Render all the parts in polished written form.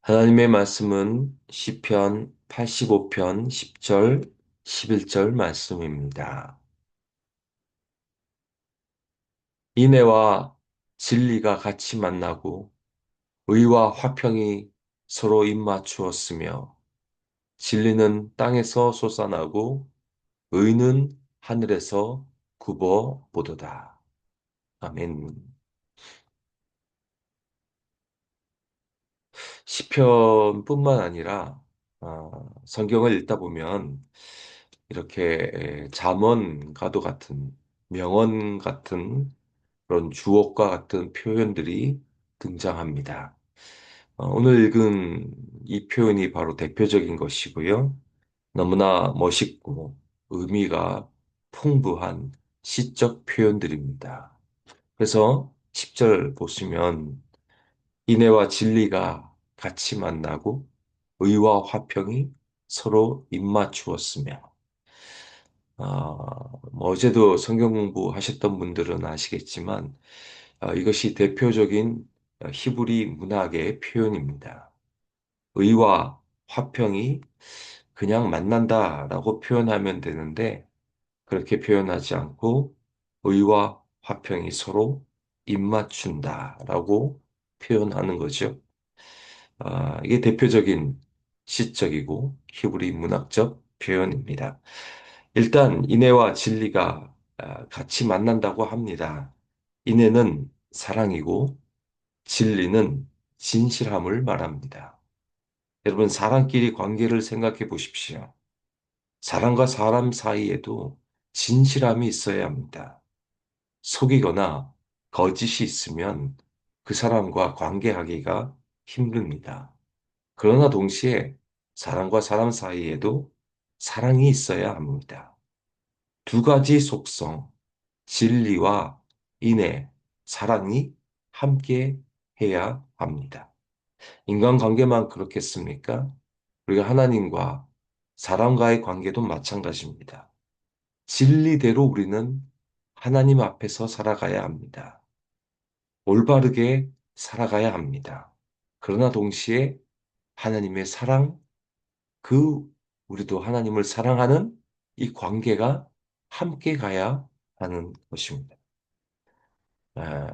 하나님의 말씀은 시편 85편 10절, 11절 말씀입니다. 인애와 진리가 같이 만나고 의와 화평이 서로 입맞추었으며 진리는 땅에서 솟아나고 의는 하늘에서 굽어 보도다. 아멘. 시편뿐만 아니라 성경을 읽다 보면 이렇게 잠언과도 같은 명언 같은 그런 주옥과 같은 표현들이 등장합니다. 오늘 읽은 이 표현이 바로 대표적인 것이고요. 너무나 멋있고 의미가 풍부한 시적 표현들입니다. 그래서 10절 보시면 인애와 진리가 같이 만나고 의와 화평이 서로 입맞추었으며 뭐 어제도 성경 공부하셨던 분들은 아시겠지만 이것이 대표적인 히브리 문학의 표현입니다. 의와 화평이 그냥 만난다라고 표현하면 되는데 그렇게 표현하지 않고 의와 화평이 서로 입맞춘다라고 표현하는 거죠. 이게 대표적인 시적이고 히브리 문학적 표현입니다. 일단 인애와 진리가 같이 만난다고 합니다. 인애는 사랑이고 진리는 진실함을 말합니다. 여러분, 사람끼리 관계를 생각해 보십시오. 사람과 사람 사이에도 진실함이 있어야 합니다. 속이거나 거짓이 있으면 그 사람과 관계하기가 힘듭니다. 그러나 동시에 사람과 사람 사이에도 사랑이 있어야 합니다. 두 가지 속성, 진리와 인애, 사랑이 함께 해야 합니다. 인간관계만 그렇겠습니까? 우리가 하나님과 사람과의 관계도 마찬가지입니다. 진리대로 우리는 하나님 앞에서 살아가야 합니다. 올바르게 살아가야 합니다. 그러나 동시에 하나님의 사랑, 그 우리도 하나님을 사랑하는 이 관계가 함께 가야 하는 것입니다. 아,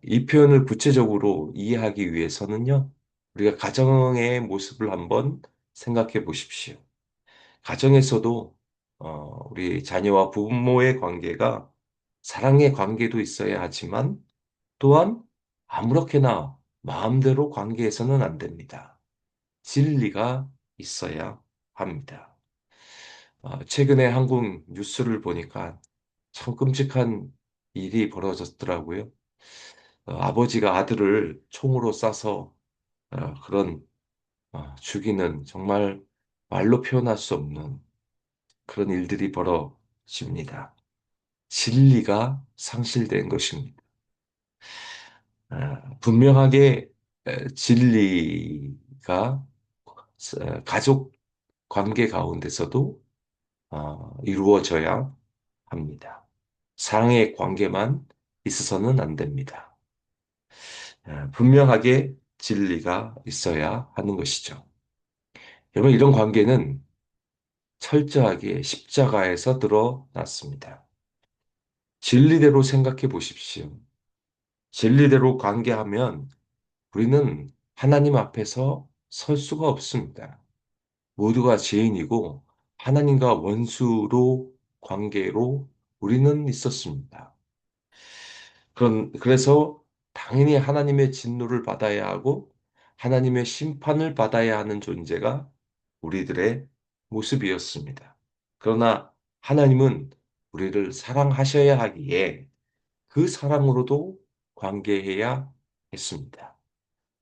이 표현을 구체적으로 이해하기 위해서는요, 우리가 가정의 모습을 한번 생각해 보십시오. 가정에서도 우리 자녀와 부모의 관계가 사랑의 관계도 있어야 하지만 또한 아무렇게나 마음대로 관계해서는 안 됩니다. 진리가 있어야 합니다. 최근에 한국 뉴스를 보니까 참 끔찍한 일이 벌어졌더라고요. 아버지가 아들을 총으로 쏴서 그런 죽이는 정말 말로 표현할 수 없는 그런 일들이 벌어집니다. 진리가 상실된 것입니다. 분명하게 진리가 가족 관계 가운데서도 이루어져야 합니다. 사랑의 관계만 있어서는 안 됩니다. 분명하게 진리가 있어야 하는 것이죠. 여러분, 이런 관계는 철저하게 십자가에서 드러났습니다. 진리대로 생각해 보십시오. 진리대로 관계하면 우리는 하나님 앞에서 설 수가 없습니다. 모두가 죄인이고 하나님과 원수로 관계로 우리는 있었습니다. 그래서 당연히 하나님의 진노를 받아야 하고 하나님의 심판을 받아야 하는 존재가 우리들의 모습이었습니다. 그러나 하나님은 우리를 사랑하셔야 하기에 그 사랑으로도 관계해야 했습니다.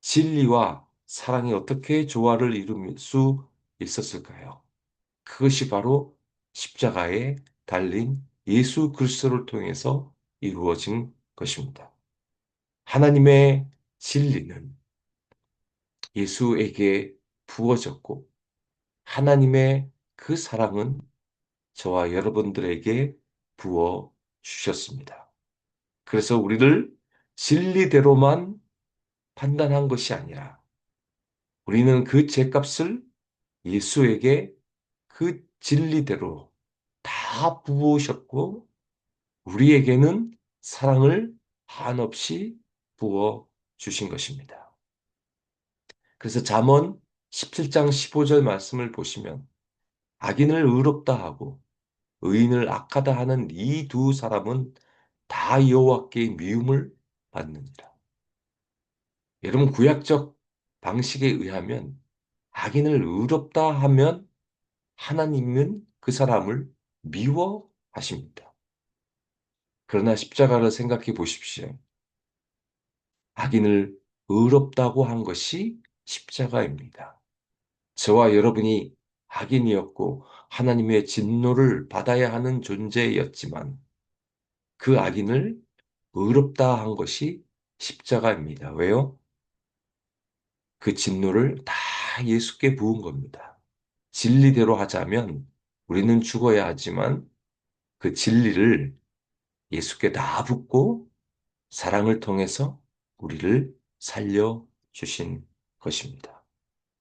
진리와 사랑이 어떻게 조화를 이룰 수 있었을까요? 그것이 바로 십자가에 달린 예수 그리스도를 통해서 이루어진 것입니다. 하나님의 진리는 예수에게 부어졌고 하나님의 그 사랑은 저와 여러분들에게 부어 주셨습니다. 그래서 우리를 진리대로만 판단한 것이 아니라 우리는 그 죄값을 예수에게 그 진리대로 다 부으셨고, 우리에게는 사랑을 한없이 부어 주신 것입니다. 그래서 잠언 17장 15절 말씀을 보시면 악인을 의롭다 하고 의인을 악하다 하는 이 두 사람은 다 여호와께 미움을 받느니라. 여러분 구약적 방식에 의하면 악인을 의롭다 하면 하나님은 그 사람을 미워하십니다. 그러나 십자가를 생각해 보십시오. 악인을 의롭다고 한 것이 십자가입니다. 저와 여러분이 악인이었고 하나님의 진노를 받아야 하는 존재였지만 그 악인을 의롭다 한 것이 십자가입니다. 왜요? 그 진노를 다 예수께 부은 겁니다. 진리대로 하자면 우리는 죽어야 하지만 그 진리를 예수께 다 붓고 사랑을 통해서 우리를 살려주신 것입니다.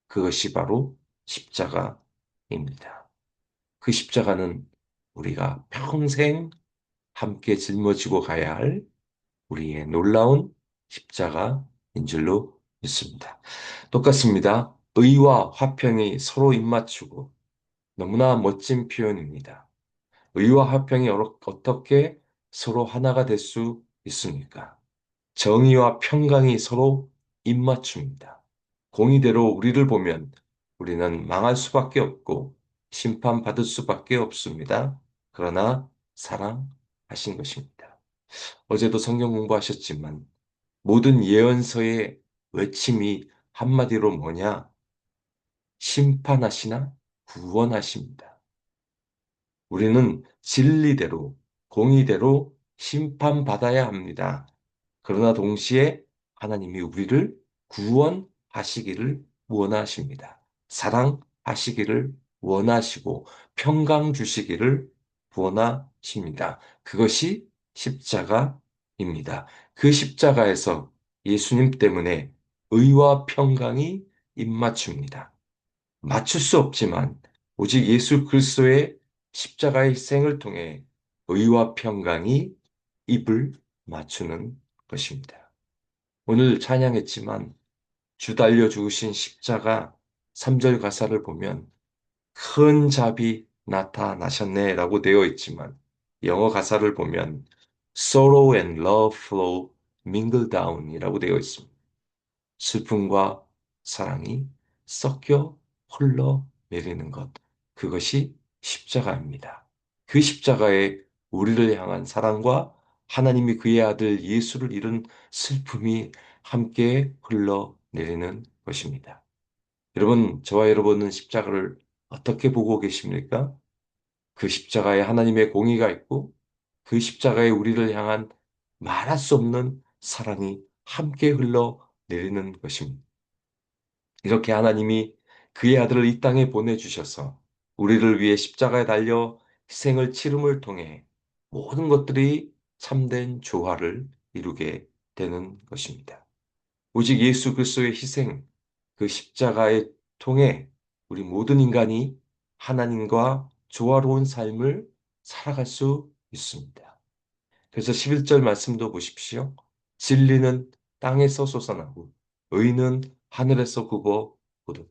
그것이 바로 십자가입니다. 그 십자가는 우리가 평생 함께 짊어지고 가야 할 우리의 놀라운 십자가인 줄로 믿습니다. 똑같습니다. 의와 화평이 서로 입맞추고 너무나 멋진 표현입니다. 의와 화평이 어떻게 서로 하나가 될 수 있습니까? 정의와 평강이 서로 입맞춥니다. 공의대로 우리를 보면 우리는 망할 수밖에 없고 심판받을 수밖에 없습니다. 그러나 사랑하신 것입니다. 어제도 성경 공부하셨지만 모든 예언서의 외침이 한마디로 뭐냐? 심판하시나 구원하십니다. 우리는 진리대로, 공의대로 심판받아야 합니다. 그러나 동시에 하나님이 우리를 구원하시기를 원하십니다. 사랑하시기를 원하시고 평강 주시기를 원하십니다. 그것이 십자가입니다. 그 십자가에서 예수님 때문에 의와 평강이 입맞춥니다. 맞출 수 없지만 오직 예수 그리스도의 십자가의 희생을 통해 의와 평강이 입을 맞추는 것입니다. 오늘 찬양했지만 주 달려 죽으신 십자가 3절 가사를 보면 큰 잡이 나타나셨네라고 되어 있지만 영어 가사를 보면 sorrow and love flow mingle down이라고 되어 있습니다. 슬픔과 사랑이 섞여 흘러 내리는 것. 그것이 십자가입니다. 그 십자가에 우리를 향한 사랑과 하나님이 그의 아들 예수를 잃은 슬픔이 함께 흘러 내리는 것입니다. 여러분, 저와 여러분은 십자가를 어떻게 보고 계십니까? 그 십자가에 하나님의 공의가 있고 그 십자가에 우리를 향한 말할 수 없는 사랑이 함께 흘러 내리는 것입니다. 이렇게 하나님이 그의 아들을 이 땅에 보내주셔서 우리를 위해 십자가에 달려 희생을 치름을 통해 모든 것들이 참된 조화를 이루게 되는 것입니다. 오직 예수 그리스도의 희생, 그 십자가에 통해 우리 모든 인간이 하나님과 조화로운 삶을 살아갈 수 있습니다. 그래서 11절 말씀도 보십시오. 진리는 땅에서 솟아나고 의는 하늘에서 굽어 오르.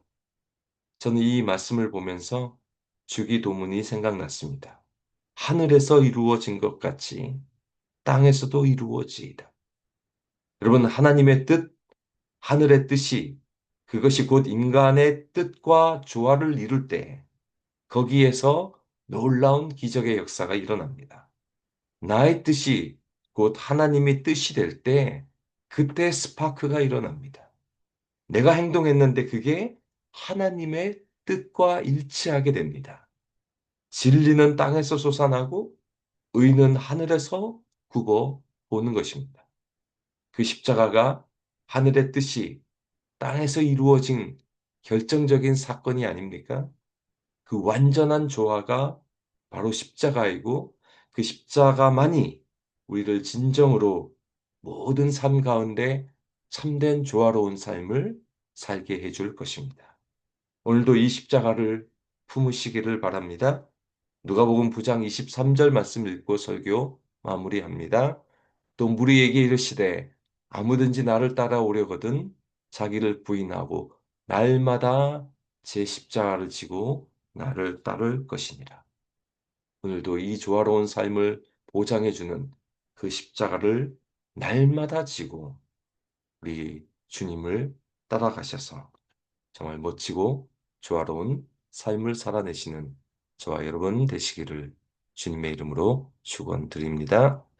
저는 이 말씀을 보면서 주기도문이 생각났습니다. 하늘에서 이루어진 것 같이 땅에서도 이루어지이다. 여러분, 하나님의 뜻, 하늘의 뜻이 그것이 곧 인간의 뜻과 조화를 이룰 때 거기에서 놀라운 기적의 역사가 일어납니다. 나의 뜻이 곧 하나님의 뜻이 될 때 그때 스파크가 일어납니다. 내가 행동했는데 그게 하나님의 뜻과 일치하게 됩니다. 진리는 땅에서 솟아나고 의는 하늘에서 굽어 오는 것입니다. 그 십자가가 하늘의 뜻이 땅에서 이루어진 결정적인 사건이 아닙니까? 그 완전한 조화가 바로 십자가이고 그 십자가만이 우리를 진정으로 모든 삶 가운데 참된 조화로운 삶을 살게 해줄 것입니다. 오늘도 이 십자가를 품으시기를 바랍니다. 누가복음 9장 23절 말씀 읽고 설교 마무리합니다. 또 무리에게 이르시되 아무든지 나를 따라오려거든 자기를 부인하고 날마다 제 십자가를 지고 나를 따를 것이니라. 오늘도 이 조화로운 삶을 보장해주는 그 십자가를 날마다 지고 우리 주님을 따라가셔서 정말 멋지고 조화로운 삶을 살아내시는 저와 여러분 되시기를 주님의 이름으로 축원드립니다.